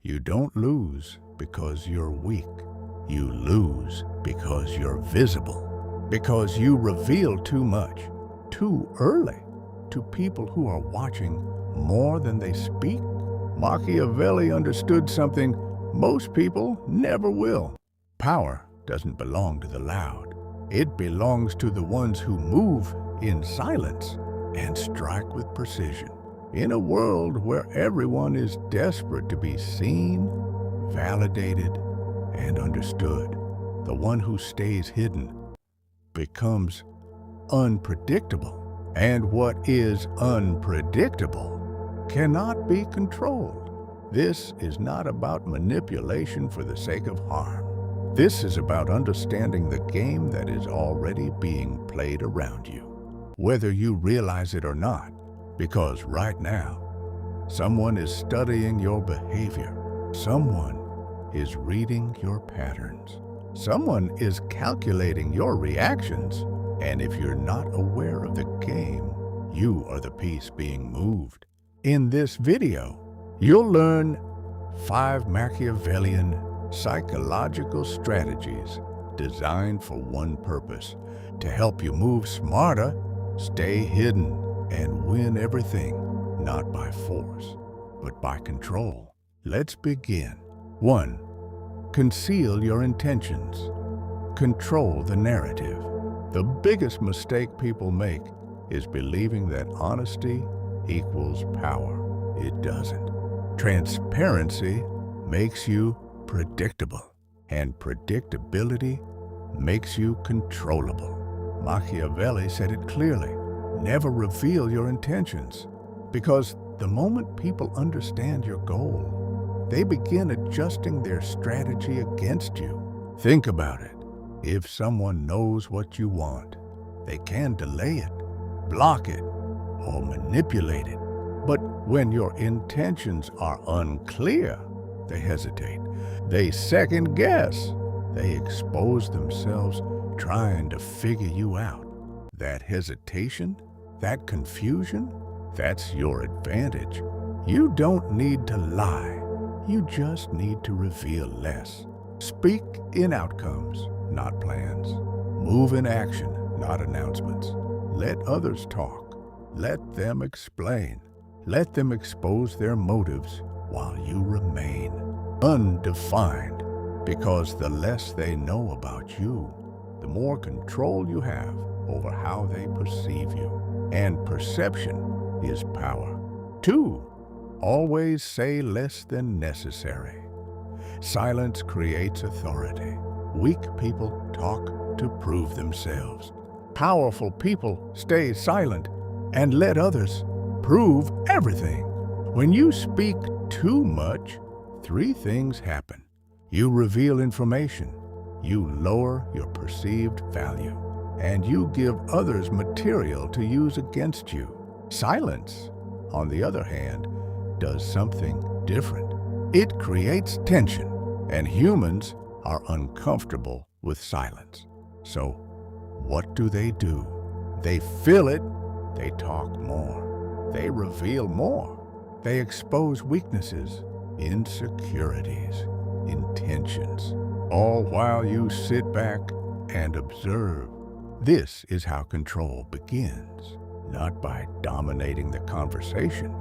You don't lose because you're weak. You lose because you're visible. Because you reveal too much, too early, to people who are watching more than they speak. Machiavelli understood something most people never will. Power doesn't belong to the loud. It belongs to the ones who move in silence and strike with precision. In a world where everyone is desperate to be seen, validated, and understood, the one who stays hidden becomes unpredictable. And what is unpredictable cannot be controlled. This is not about manipulation for the sake of harm. This is about understanding the game that is already being played around you, whether you realize it or not. Because right now, someone is studying your behavior. Someone is reading your patterns. Someone is calculating your reactions. And if you're not aware of the game, you are the piece being moved. In this video, you'll learn 5 Machiavellian psychological strategies designed for one purpose: to help you move smarter, stay hidden, and win everything, not by force, but by control. Let's begin. 1. Conceal your intentions. Control the narrative. The biggest mistake people make is believing that honesty equals power. It doesn't. Transparency makes you predictable, and predictability makes you controllable. Machiavelli said it clearly: never reveal your intentions, because the moment people understand your goal, they begin adjusting their strategy against you. Think about it. If someone knows what you want, they can delay it, block it, or manipulate it. But when your intentions are unclear, they hesitate. They second guess. They expose themselves trying to figure you out. That hesitation, that confusion, that's your advantage. You don't need to lie. You just need to reveal less. Speak in outcomes, not plans. Move in action, not announcements. Let others talk. Let them explain. Let them expose their motives while you remain undefined. Because the less they know about you, the more control you have over how they perceive you. And perception is power. 2. Always say less than necessary. Silence creates authority. Weak people talk to prove themselves. Powerful people stay silent and let others prove everything. When you speak too much, 3 things happen. You reveal information, you lower your perceived value, and you give others material to use against you. Silence, on the other hand, does something different. It creates tension, and humans are uncomfortable with silence. So, what do? They fill it, they talk more, they reveal more, they expose weaknesses, insecurities, intentions, all while you sit back and observe. This is how control begins, not by dominating the conversation,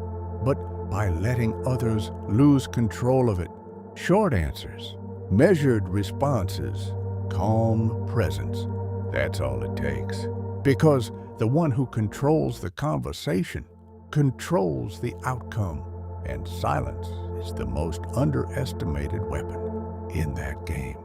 but by letting others lose control of it. Short answers, measured responses, calm presence. That's all it takes. Because the one who controls the conversation controls the outcome, and silence is the most underestimated weapon in that game.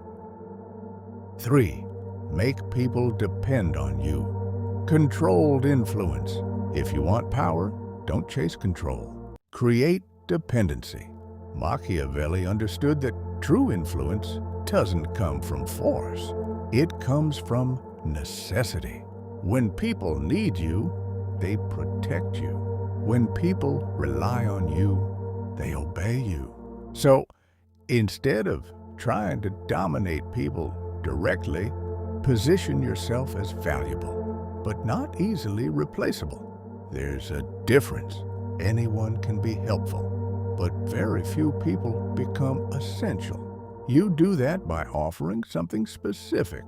3. Make people depend on you. Controlled influence. If you want power, don't chase control. Create dependency. Machiavelli understood that true influence doesn't come from force. It comes from necessity. When people need you, they protect you. When people rely on you, they obey you. So, instead of trying to dominate people directly, position yourself as valuable, but not easily replaceable. There's a difference. Anyone can be helpful, but very few people become essential. You do that by offering something specific: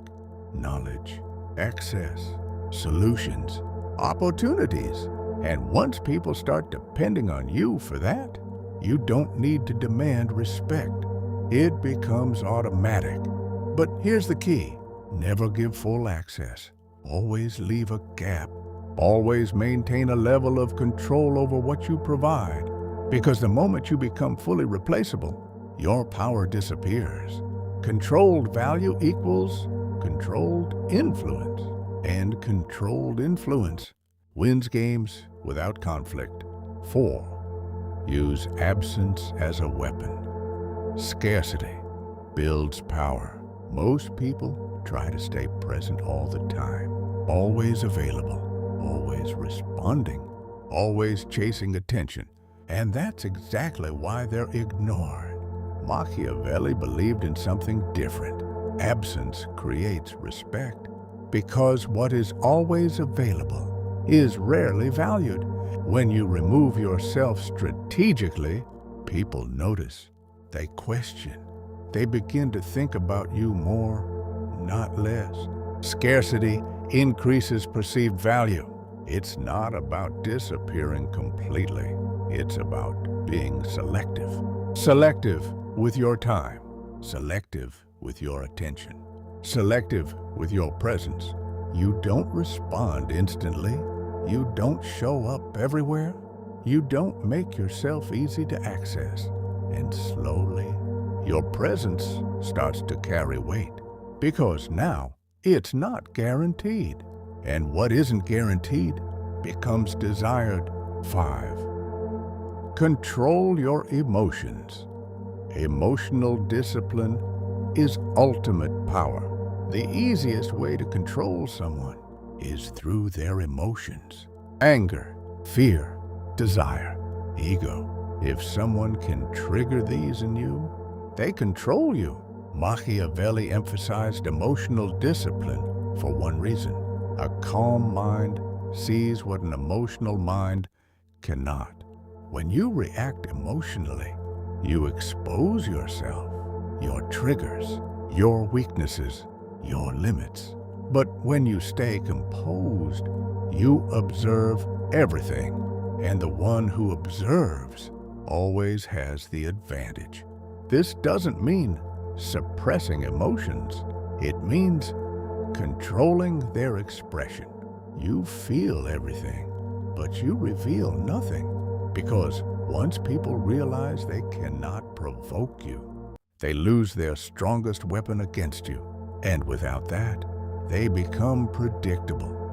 knowledge, access, solutions, opportunities. And once people start depending on you for that, you don't need to demand respect. It becomes automatic. But here's the key: never give full access. Always leave a gap. Always maintain a level of control over what you provide. Because the moment you become fully replaceable, your power disappears. Controlled value equals controlled influence. And controlled influence wins games without conflict. 4. Use absence as a weapon. Scarcity builds power. Most people try to stay present all the time, always available, always responding, always chasing attention. And that's exactly why they're ignored. Machiavelli believed in something different. Absence creates respect, because what is always available is rarely valued. When you remove yourself strategically, people notice. They question. They begin to think about you more, not less. Scarcity increases perceived value. It's not about disappearing completely. It's about being selective. Selective with your time. Selective with your attention. Selective with your presence. You don't respond instantly. You don't show up everywhere. You don't make yourself easy to access. And slowly, your presence starts to carry weight. Because now, it's not guaranteed. And what isn't guaranteed becomes desired. 5. Control your emotions. Emotional discipline is ultimate power. The easiest way to control someone is through their emotions. Anger, fear, desire, ego. If someone can trigger these in you, they control you. Machiavelli emphasized emotional discipline for one reason. A calm mind sees what an emotional mind cannot. When you react emotionally, you expose yourself, your triggers, your weaknesses, your limits. But when you stay composed, you observe everything, and the one who observes always has the advantage. This doesn't mean suppressing emotions. It means controlling their expression. You feel everything, but you reveal nothing. Because once people realize they cannot provoke you, they lose their strongest weapon against you. And without that, they become predictable.